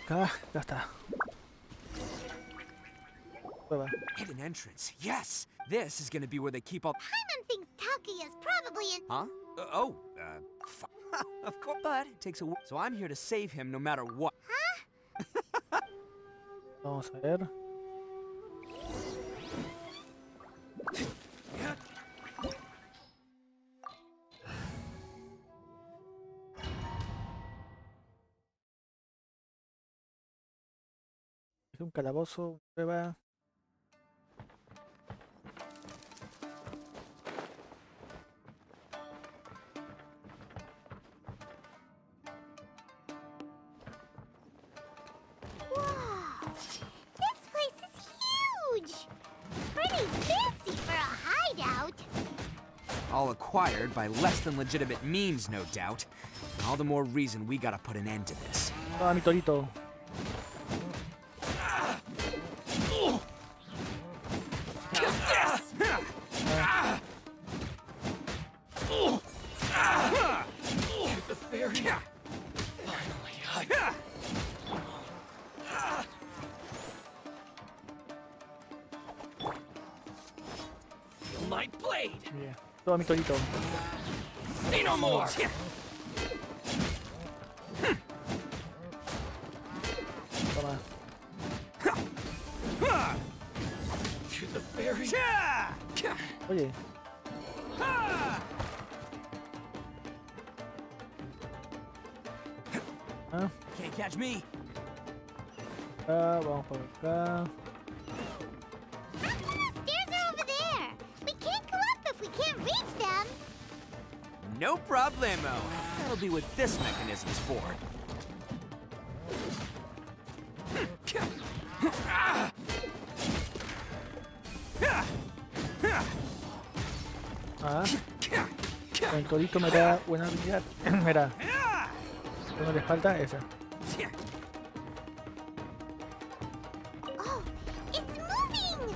Acá, ya está. Prueba. Hidden entrance. Yes! This is gonna be where they keep all... Paimon thinks Taki is probably in... Huh? Of course. But it takes a... So I'm here to save him no matter what. Huh? Vamos a ver. Es un calabozo, prueba. All acquired by less than legitimate means, no doubt. All the more reason we gotta put an end to this. Ah, mi torito. The fairy. Finally, Feel my blade. Yeah. Todo mi torito. Say no more. Toma. To the fairy. Oye. Ah, Can't catch me. vamos por acá. The stairs are over there. We can't go up if we can't reach them. No problemo. That'll be what this mechanism's for. Ah. El torito me da buena habilidad. Mira. ¿Cómo le falta? Esa. Oh, it's moving!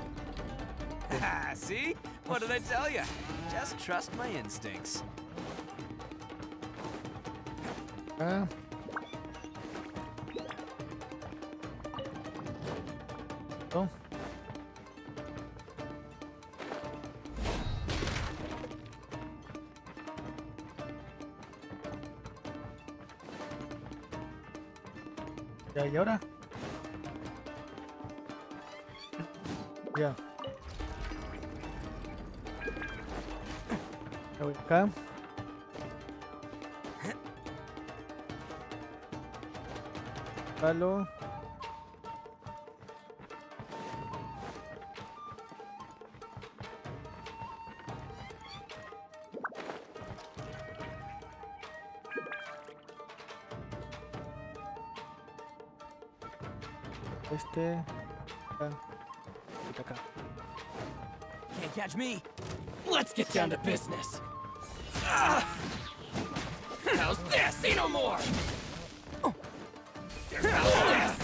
See? What did I tell you? Just trust my instincts. Ah. Oh. Ya, ¿y ahora? Ya. Ya voy acá. Palo. Acá. Y acá. Can't catch me. Let's get down to business. How's this? Say no more. How's this?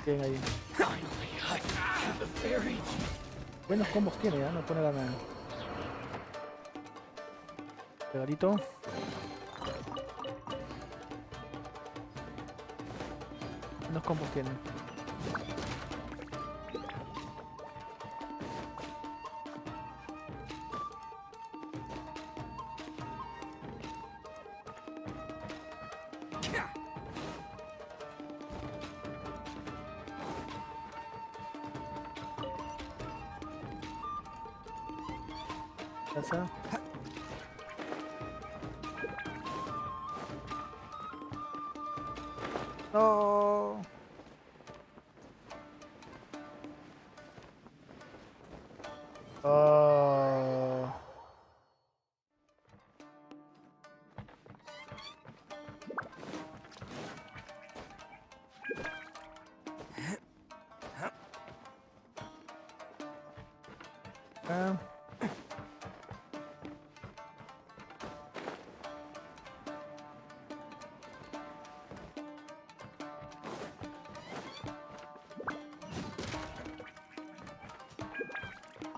Bien ahí. Buenos combos tiene, ¿eh? No pone la nada. Pegadito. Buenos combos tiene. Pasa. No. Oh. Ah.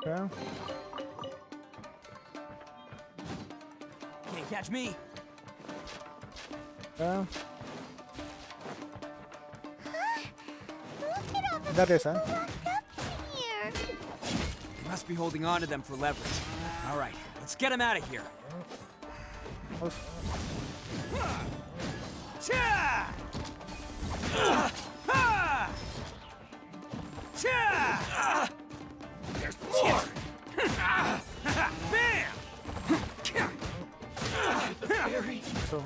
Yeah. Can't catch me. Yeah. Look at all the That is, people huh? locked up here. They must be holding on to them for leverage. All right, let's get them out of here. Oh, Cha! Ha! Cha! There's more! Bam! so.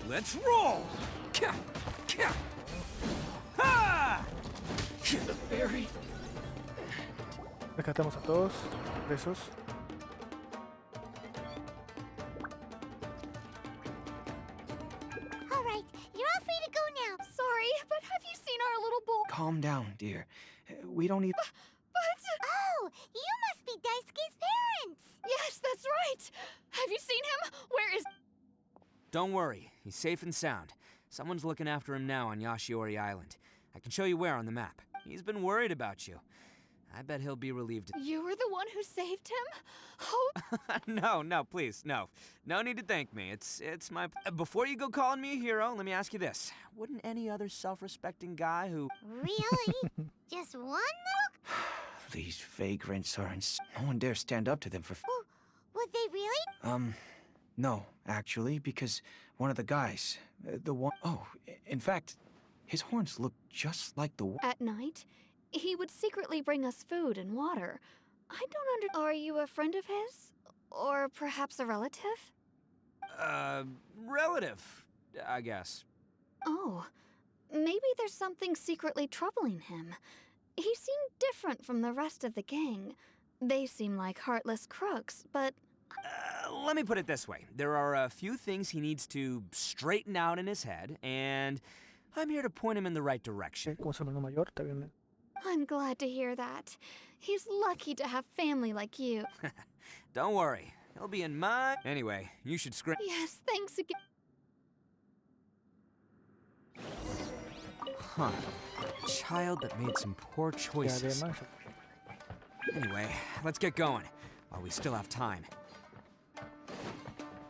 Let's roll! Ha! Rescatamos a todos presos. All right, you're all free to go now. Sorry, but have you seen our little boy? Calm down, dear. We don't need. Oh, you must be Daisuke's parents. Yes, that's right. Have you seen him? Where is... Don't worry, he's safe and sound. Someone's looking after him now on Yashiori Island. I can show you where on the map. He's been worried about you. I bet he'll be relieved. You were the one who saved him? Oh, No, please, no. No need to thank me. It's my... Before you go calling me a hero, let me ask you this. Wouldn't any other self-respecting guy who... Really? Just one little... These vagrants are no one dare stand up to them for. Would they really? No, actually, because one of the guys, the one. Oh, in fact, his horns look just like the. At night, he would secretly bring us food and water. I don't Are you a friend of his? Or perhaps a relative? Relative, I guess. Oh, maybe there's something secretly troubling him. He seemed different from the rest of the gang. They seem like heartless crooks, but... Let me put it this way. There are a few things he needs to straighten out in his head, and I'm here to point him in the right direction. Como es hermano mayor, está bien. I'm glad to hear that. He's lucky to have family like you. Don't worry. He'll be in my... Anyway, you should scream... Yes, thanks again. Huh. Child that made some poor choices. Anyway, let's get going, while we still have time.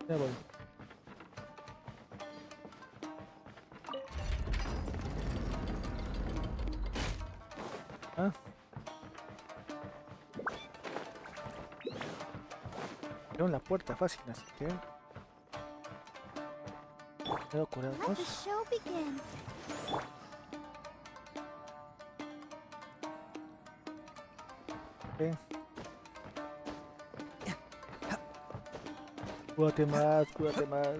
Ya voy. ¿Ah? Abrieron la puerta fácil, así que... Cuidado, cuidado. Let the show begin. Okay. Cuídate más, cuídate más.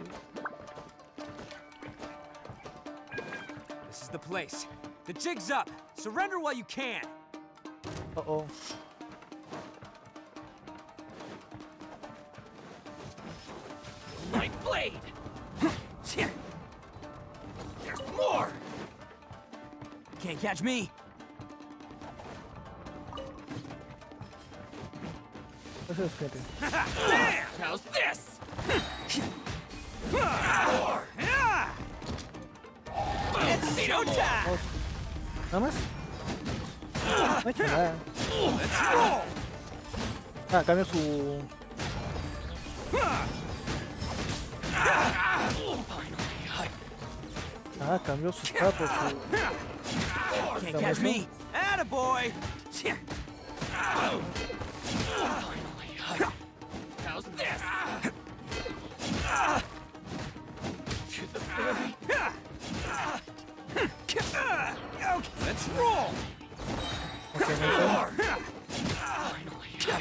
This is the place. The jig's up. Surrender while you can. Uh-oh. My blade! There's more! Can't catch me. Eso es, fíjate. How's this? More. It's showtime. Vamos. ¿Nada más? No hay que nada. Let's roll. Ah, cambio su... Ah, cambió su espada por su... Can't catch me. Attaboy. How's this? To the very... Okay, Let's roll.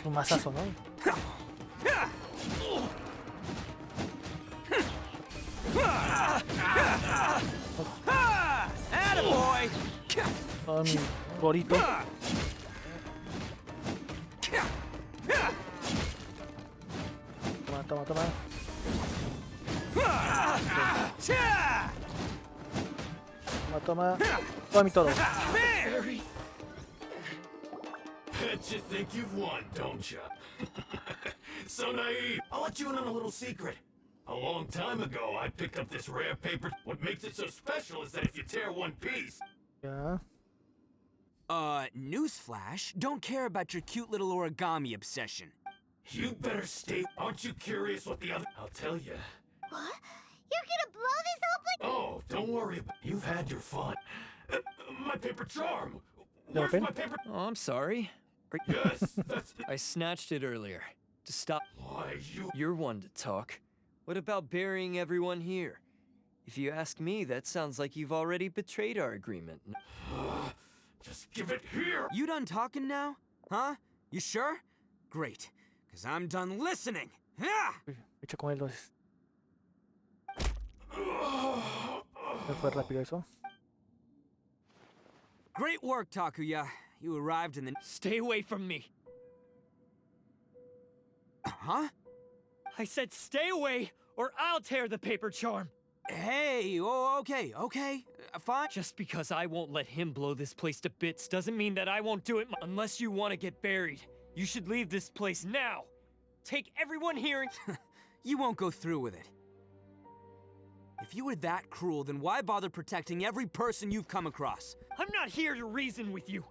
Un mazazo, ¿no? Attaboy. Un gorito. Toma, toma, toma. Toma, toma. Toma mi toro. Bet you think you've won, don't you? So naive. I'll let you in on a little secret. A long time ago, I picked up this rare paper. What makes it so special is that if you tear one piece... Yeah. Newsflash, don't care about your cute little origami obsession. You better stay... Aren't you curious what the other... I'll tell you. What? You're gonna blow this whole place? Oh, don't worry. You've had your fun. My paper charm. Where's my paper... Oh, I'm sorry. Yes, that's... I snatched it earlier. To stop... Why, You're one to talk. What about burying everyone here? If you ask me, that sounds like you've already betrayed our agreement. Just give it here! You done talking now? Huh? You sure? Great. Because I'm done listening. Yeah! Echa con él dos. ¿No fue rápido eso? Great work, Takuya. You arrived in the... Stay away from me! Huh? I said stay away, or I'll tear the paper charm! Hey, oh, okay, fine. Just because I won't let him blow this place to bits doesn't mean that I won't do it unless you want to get buried. You should leave this place now! Take everyone here and... You won't go through with it. If you were that cruel, then why bother protecting every person you've come across? I'm not here to reason with you.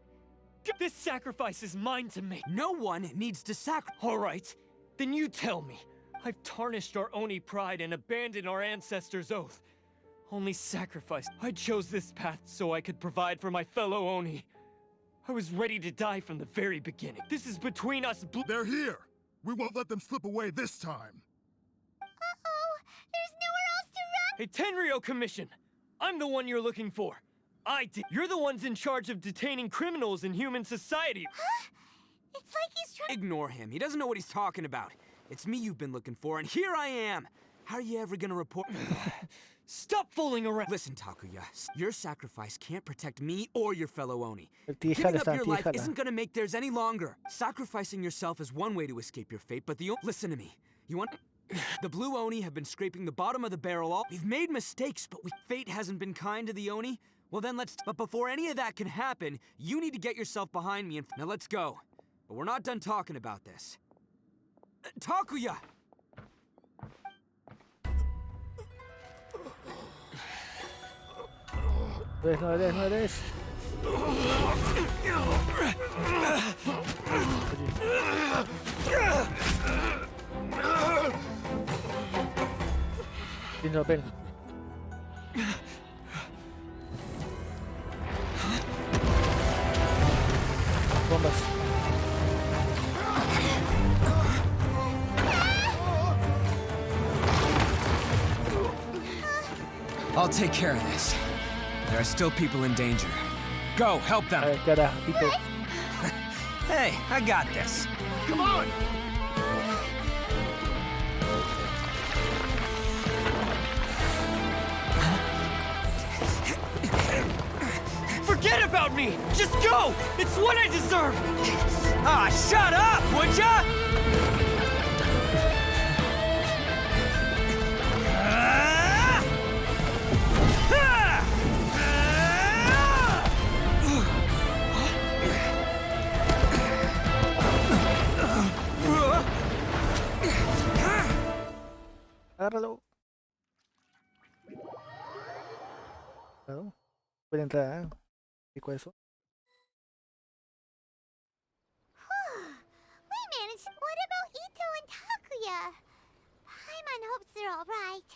This sacrifice is mine to make. No one needs to sacrifice. All right, then you tell me. I've tarnished our Oni pride and abandoned our ancestors' oath. Only sacrifice. I chose this path so I could provide for my fellow Oni. I was ready to die from the very beginning. This is between us. They're here. We won't let them slip away this time. Uh-oh. There's nowhere else to run. Hey, Tenryo Commission. I'm the one you're looking for. You're the ones in charge of detaining criminals in human society. Huh? It's like he's trying... Ignore him. He doesn't know what he's talking about. It's me you've been looking for, and here I am. How are you ever gonna report... Stop fooling around! Listen, Takuya. Your sacrifice can't protect me or your fellow Oni. El Giving tijala up está, your life tijala. isn't gonna make theirs any longer. Sacrificing yourself is one way to escape your fate, but Listen to me. You want... The Blue Oni have been scraping the bottom of the barrel all... We've made mistakes, but fate hasn't been kind to the Oni. Well then let's... But before any of that can happen, you need to get yourself behind me and... Now let's go. But we're not done talking about this. Takuya! No eres, no eres. Tiene papel. Bombas. I'll take care of this. There are still people in danger. Go, help them. Cara, Itto. Hey, I got this. Come on! Forget about me! Just go! It's what I deserve! Ah, shut up, would ya? Agárralo. Claro. Puede entrar, ¿eh? Pico eso. We managed. What about Itto and Takuya? Paimon hopes they're all right.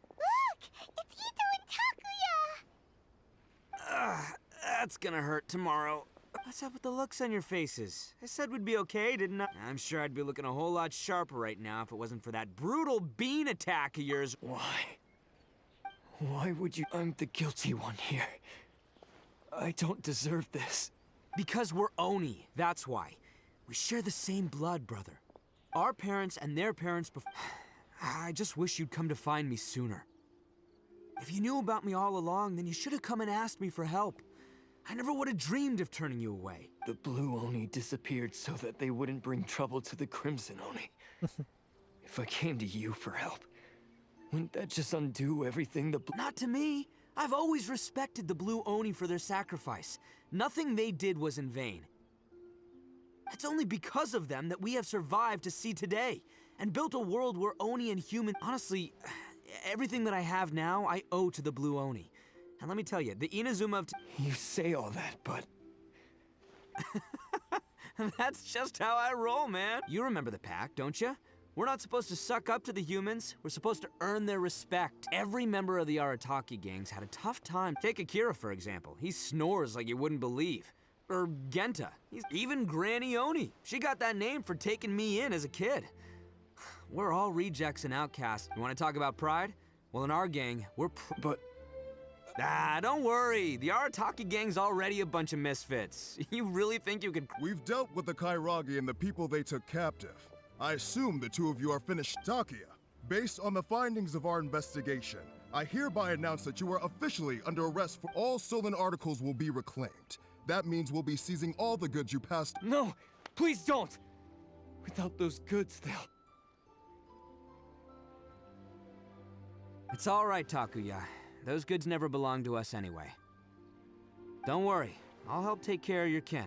Look! It's Itto and Takuya! That's gonna hurt tomorrow. What's up with the looks on your faces? I said we'd be okay, didn't I? I'm sure I'd be looking a whole lot sharper right now if it wasn't for that brutal bean attack of yours. Why? Why would you? I'm the guilty one here. I don't deserve this. Because we're Oni, that's why. We share the same blood, brother. Our parents and their parents before. I just wish you'd come to find me sooner. If you knew about me all along, then you should have come and asked me for help. I never would have dreamed of turning you away. The blue Oni disappeared so that they wouldn't bring trouble to the Crimson Oni. If I came to you for help, wouldn't that just undo everything the Not to me. I've always respected the blue Oni for their sacrifice. Nothing they did was in vain. It's only because of them that we have survived to see today, and built a world where Oni and human... Honestly, everything that I have now, I owe to the blue Oni. And let me tell you, the Inazuma of... You say all that, but... That's just how I roll, man. You remember the pact, don't you? We're not supposed to suck up to the humans. We're supposed to earn their respect. Every member of the Arataki gangs had a tough time. Take Akira, for example. He snores like you wouldn't believe. Or Genta. Even Granny Oni. She got that name for taking me in as a kid. We're all rejects and outcasts. You want to talk about pride? Well, in our gang, we're But... don't worry. The Arataki gang's already a bunch of misfits. You really think you could... We've dealt with the Kairagi and the people they took captive. I assume the two of you are finished. Takia, based on the findings of our investigation, I hereby announce that you are officially under arrest for all stolen articles will be reclaimed. That means we'll be seizing all the goods you passed. No, please don't! Without those goods, they'll... It's all right, Takuya. Those goods never belonged to us anyway. Don't worry. I'll help take care of your kin.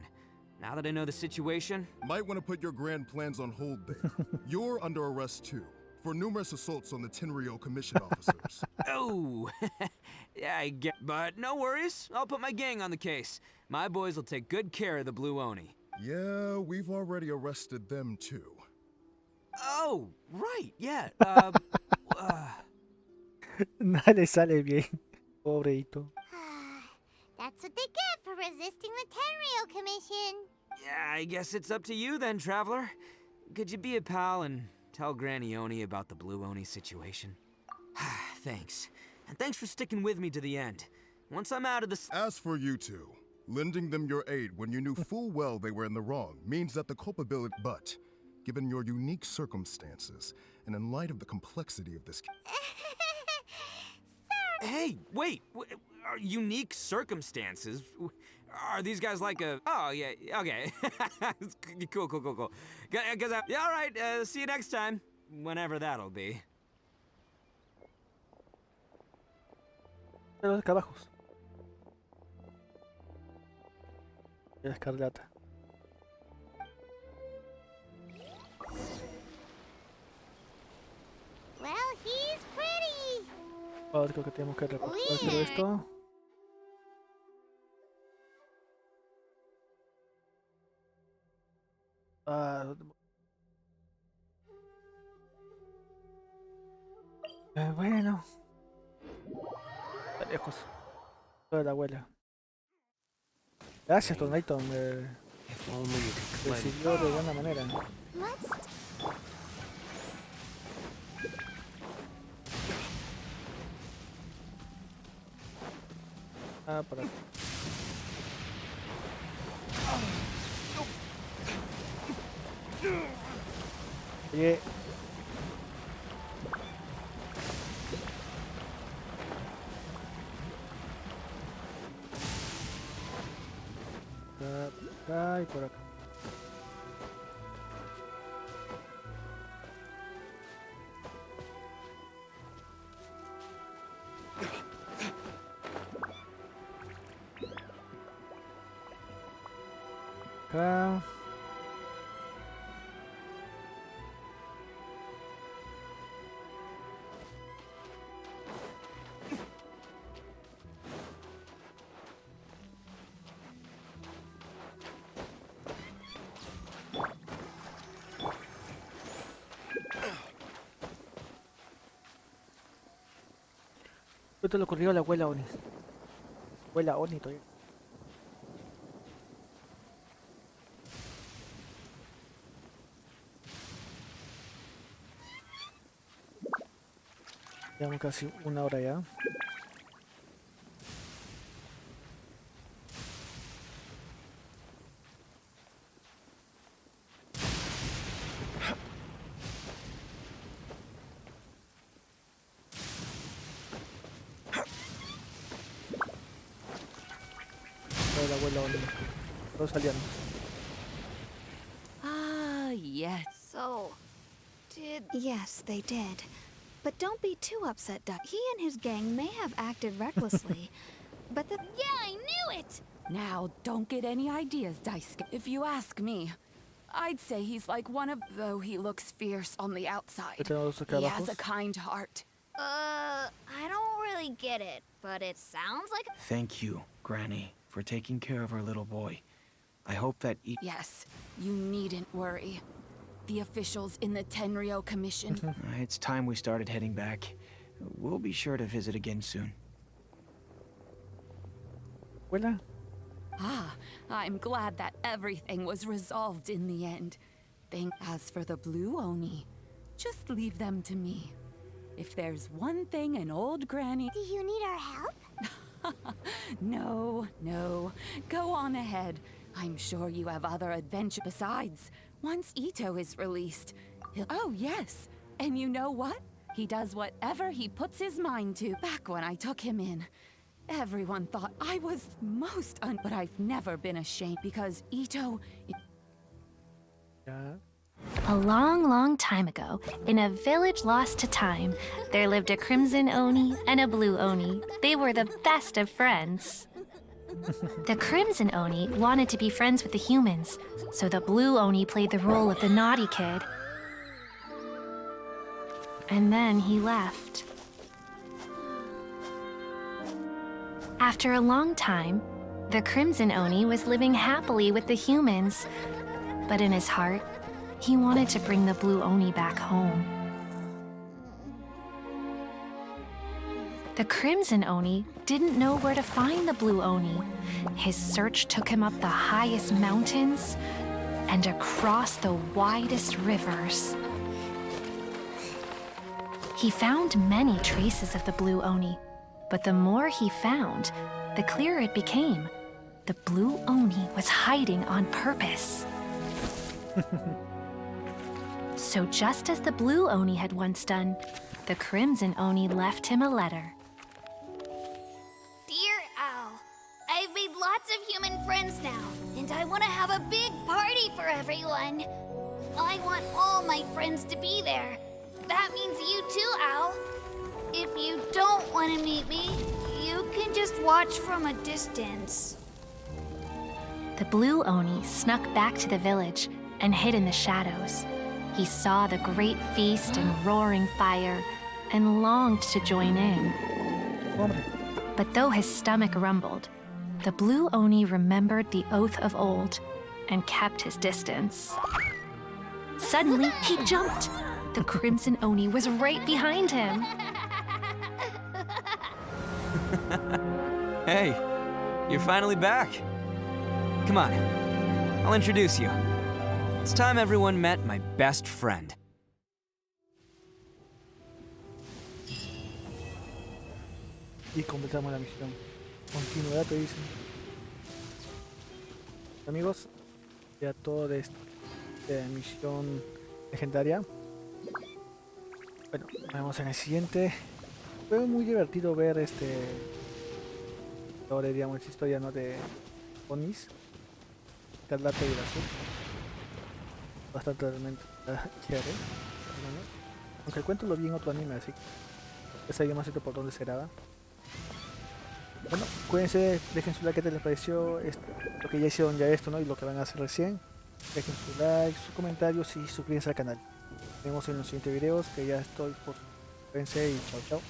Now that I know the situation... Might want to put your grand plans on hold there. You're under arrest too, for numerous assaults on the Tenryou Commission officers. Oh! Yeah, I get... But no worries. I'll put my gang on the case. My boys will take good care of the Blue Oni. Yeah, we've already arrested them too. Oh, right, yeah. Nada le sale bien. Pobre Itto. That's what they get for resisting the Tenryou Commission. Yeah, I guess it's up to you then, Traveler. Could you be a pal and tell Granny Oni about the Blue Oni situation? Thanks. And thanks for sticking with me to the end. Once I'm out of this... As for you two, lending them your aid when you knew full well they were in the wrong means that the culpability... But, given your unique circumstances, and in light of the complexity of this... Hey, wait! Are unique circumstances? Are these guys like a... Oh, yeah, okay. Cool. Cause yeah, all right, see you next time. Whenever that'll be. Los escarabajos. La escarlata. Well, he's pretty. Ahora creo que tenemos que recoger todo esto. Bueno. Está lejos. Toda la abuela. Gracias, Tornaito. Me recibió de buena manera. Por aquí. Oye. Acá y por acá. Acá. Esto lo ocurrió a la abuela Oni. Abuela Oni todavía. Llevamos casi una hora ya. abuela Oni. Todos aliados. Ah, yes. So, Yes, they did. But don't be too upset, Duck. He and his gang may have acted recklessly, but Yeah, I knew it! Now, don't get any ideas, Daisuke. If you ask me, I'd say he's like one of... Though he looks fierce on the outside. He has a kind heart. I don't really get it, but it sounds like... Thank you, Granny, for taking care of our little boy. I hope that Yes, you needn't worry. The officials in the Tenryou Commission... It's time we started heading back. We'll be sure to visit again soon. Abuela. Ah, I'm glad that everything was resolved in the end. As for the Blue Oni, just leave them to me. If there's one thing an old granny... Do you need our help? No. Go on ahead. I'm sure you have other adventure besides. Once Itto is released, Oh, yes. And you know what? He does whatever he puts his mind to. Back when I took him in, everyone thought I was but I've never been ashamed because Itto... A long, long time ago, in a village lost to time, there lived a crimson Oni and a blue Oni. They were the best of friends. The crimson Oni wanted to be friends with the humans, so the blue Oni played the role of the naughty kid. And then he left. After a long time, the crimson Oni was living happily with the humans, but in his heart, he wanted to bring the blue Oni back home. The crimson Oni didn't know where to find the blue Oni. His search took him up the highest mountains and across the widest rivers. He found many traces of the blue Oni, but the more he found, the clearer it became. The blue Oni was hiding on purpose. So just as the blue Oni had once done, the crimson Oni left him a letter. Dear Al, I've made lots of human friends now, and I want to have a big party for everyone. I want all my friends to be there. That means you too, Al. If you don't want to meet me, you can just watch from a distance. The blue Oni snuck back to the village and hid in the shadows. He saw the great feast and roaring fire and longed to join in. But though his stomach rumbled, the blue Oni remembered the oath of old and kept his distance. Suddenly, he jumped. The crimson Oni was right behind him. Hey, you're finally back. Come on, I'll introduce you. It's time everyone met my best friend. Y completamos la misión. Continuidad te dicen. Amigos, ya todo de esta misión legendaria. Bueno, nos vemos en el siguiente. Fue muy divertido ver ahora digamos esta historia, ¿no? De Onis, Escarlata y el Azul. Bastante realmente chévere, ¿no? Aunque el cuento lo vi en otro anime, así que ya sabía más por dónde se graba. Bueno, cuídense, dejen su like, ¿qué les pareció lo que ya hicieron ya esto, ¿no? Y lo que van a hacer recién. Dejen su like, sus comentarios y suscríbanse al canal. Nos vemos en los siguientes videos, que ya estoy por... Cuídense y chao chao.